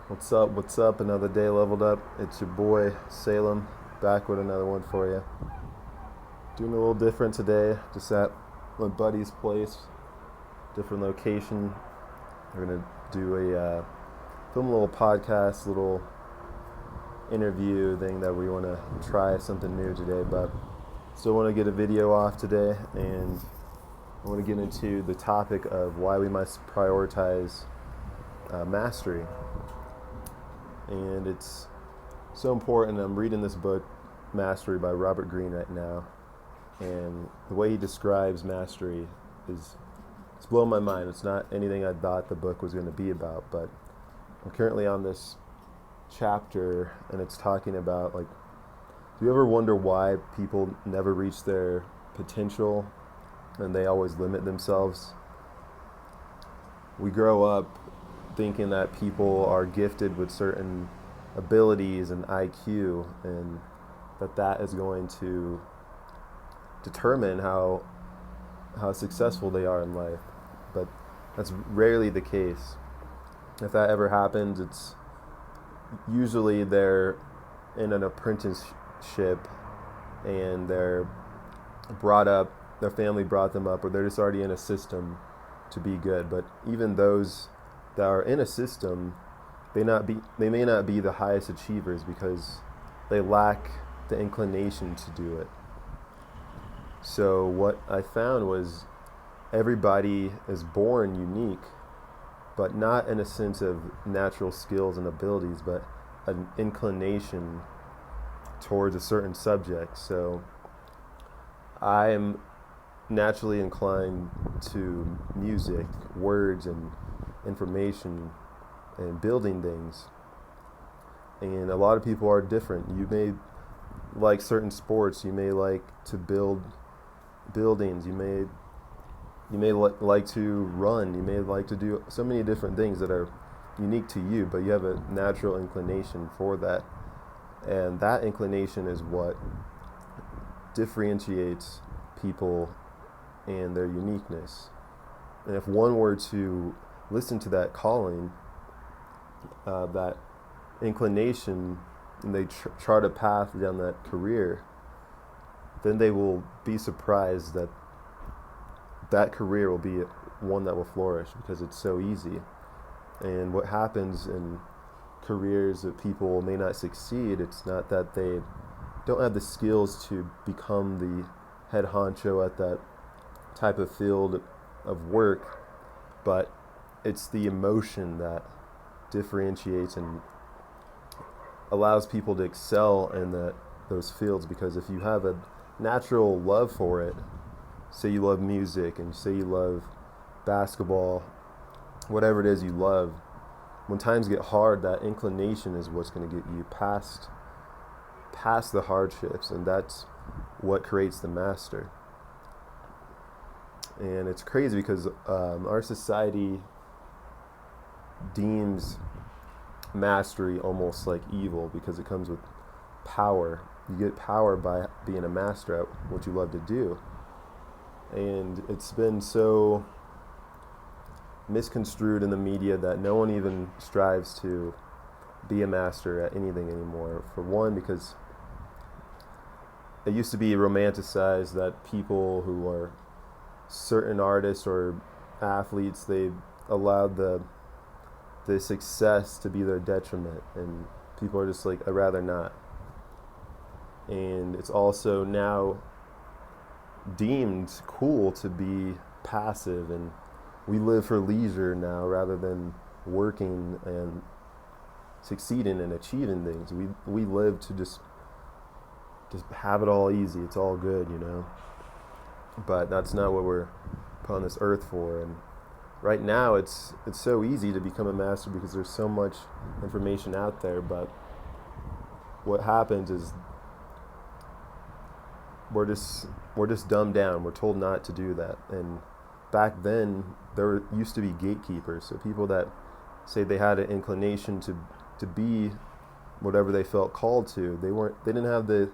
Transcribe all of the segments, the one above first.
What's up? What's up? Another day leveled up. It's your boy Salem, back with another one for you. Doing a little different today, just at my buddy's place, different location. We're gonna do film a little podcast, little interview thing that we want to try something new today. But still want to get a video off today, and I want to get into the topic of why we must prioritize mastery. And it's so important. I'm reading this book, Mastery by Robert Greene, right now. And the way he describes mastery it's blowing my mind. It's not anything I thought the book was going to be about, but I'm currently on this chapter, and it's talking about, like, do you ever wonder why people never reach their potential and they always limit themselves? We grow up thinking that people are gifted with certain abilities and IQ, and that is going to determine how successful they are in life. But that's rarely the case. If that ever happens, it's usually they're in an apprenticeship and they're brought up, their family brought them up, or they're just already in a system to be good. But even those that are in a system, they may not be the highest achievers because they lack the inclination to do it. So what I found was everybody is born unique, but not in a sense of natural skills and abilities, but an inclination towards a certain subject. So I am naturally inclined to music, words, and information and building things. And a lot of people are different. You may like certain sports, you may like to build buildings, you may like to run, you may like to do so many different things that are unique to you, but you have a natural inclination for that. And that inclination is what differentiates people and their uniqueness. And if one were to listen to that calling, that inclination, and they chart a path down that career, then they will be surprised that that career will be one that will flourish because it's so easy. And what happens in careers that people may not succeed, it's not that they don't have the skills to become the head honcho at that type of field of work, but it's the emotion that differentiates and allows people to excel in those fields. Because if you have a natural love for it, say you love music and say you love basketball, whatever it is you love, when times get hard, that inclination is what's going to get you past the hardships, and that's what creates the master. And it's crazy because our society deems mastery almost like evil because it comes with power. You get power by being a master at what you love to do. And it's been so misconstrued in the media that no one even strives to be a master at anything anymore. For one, because it used to be romanticized that people who are certain artists or athletes, they allowed the success to be their detriment, and people are just like, I'd rather not. And it's also now deemed cool to be passive, and we live for leisure now rather than working and succeeding and achieving things. We live to just have it all easy. It's all good, But that's not what we're put on this earth for. And right now it's so easy to become a master because there's so much information out there. But what happens is we're just dumbed down. We're told not to do that. And back then there used to be gatekeepers, so people that say they had an inclination to be whatever they felt called to. They didn't have the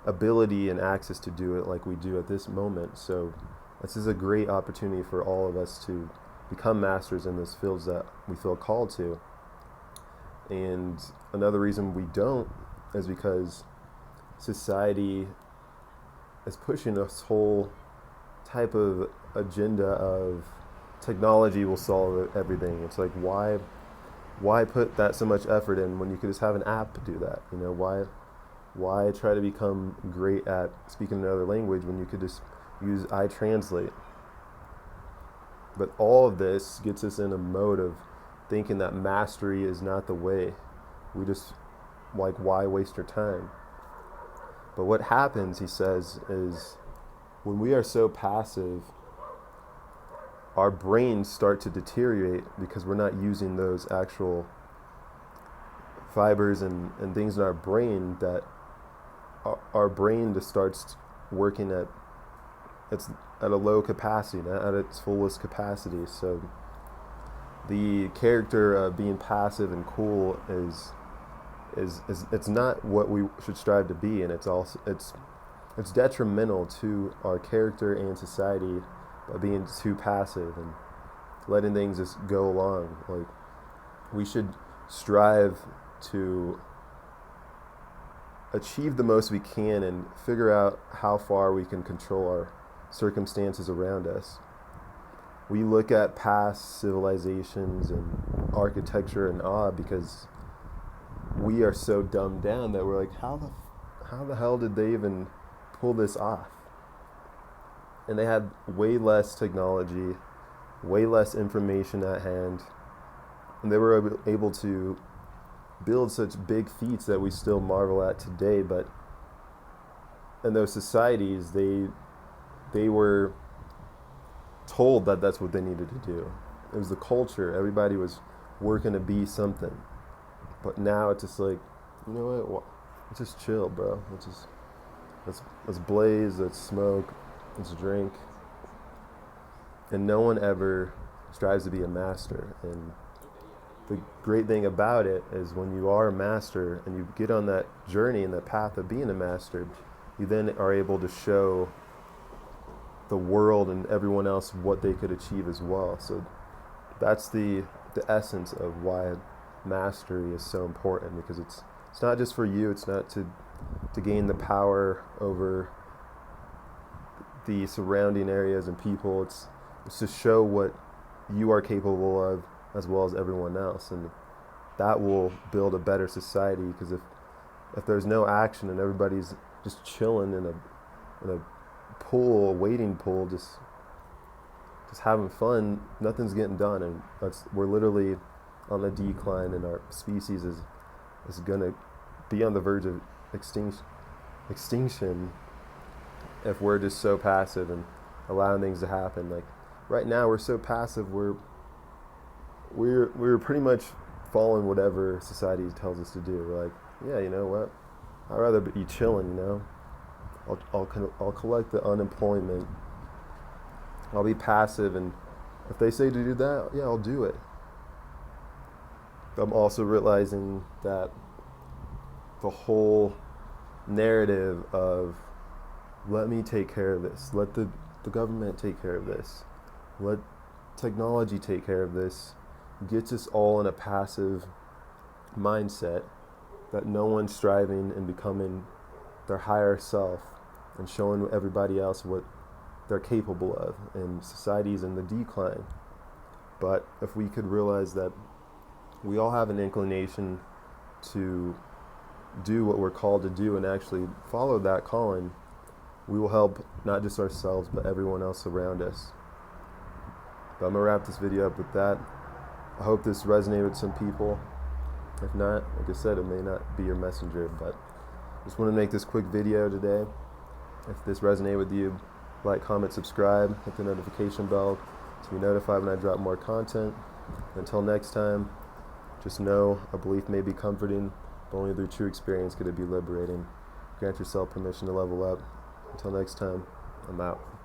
ability and access to do it like we do at this moment. So this is a great opportunity for all of us to become masters in those fields that we feel called to. And another reason we don't is because society is pushing this whole type of agenda of technology will solve everything. It's like, why put that so much effort in when you could just have an app to do that? You know, why try to become great at speaking another language when you could just use iTranslate? But all of this gets us in a mode of thinking that mastery is not the way. We just, like, why waste your time? But what happens, he says, is when we are so passive, our brains start to deteriorate because we're not using those actual fibers and things in our brain that our brain just starts working at a low capacity, not at its fullest capacity. So the character of being passive and cool is it's not what we should strive to be, and it's detrimental to our character and society by being too passive and letting things just go along. Like, we should strive to achieve the most we can and figure out how far we can control our circumstances around us. We look at past civilizations and architecture in awe because we are so dumbed down that we're like, how the hell did they even pull this off? And they had way less technology, way less information at hand, and they were able to build such big feats that we still marvel at today. But in those societies, they were told that that's what they needed to do. It was the culture. Everybody was working to be something. But now it's just like, you know what? Let's just chill, bro. Let's blaze, let's smoke, let's drink. And no one ever strives to be a master. And the great thing about it is when you are a master and you get on that journey and that path of being a master, you then are able to show the world and everyone else what they could achieve as well. So that's the essence of why mastery is so important, because it's not just for you. It's not to gain the power over the surrounding areas and people. It's to show what you are capable of as well as everyone else, and that will build a better society. Because if there's no action and everybody's just chilling in a pool, a waiting pool, just having fun, nothing's getting done, and we're literally on the decline, and our species is gonna be on the verge of extinction if we're just so passive and allowing things to happen. Like right now, we're so passive. We're pretty much following whatever society tells us to do. We're like, yeah, you know what? I'd rather be chilling. You know, I'll collect the unemployment. I'll be passive, and if they say to do that, yeah, I'll do it. I'm also realizing that the whole narrative of let me take care of this, let the government take care of this, let technology take care of this, gets us all in a passive mindset that no one's striving and becoming their higher self and showing everybody else what they're capable of, and society's in the decline. But if we could realize that we all have an inclination to do what we're called to do and actually follow that calling, we will help not just ourselves but everyone else around us. But I'm going to wrap this video up with that. I hope this resonated with some people. If not, like I said, it may not be your messenger, but just want to make this quick video today. If this resonated with you, like, comment, subscribe, hit the notification bell to be notified when I drop more content. Until next time, just know a belief may be comforting, but only through true experience could it be liberating. Grant yourself permission to level up. Until next time, I'm out.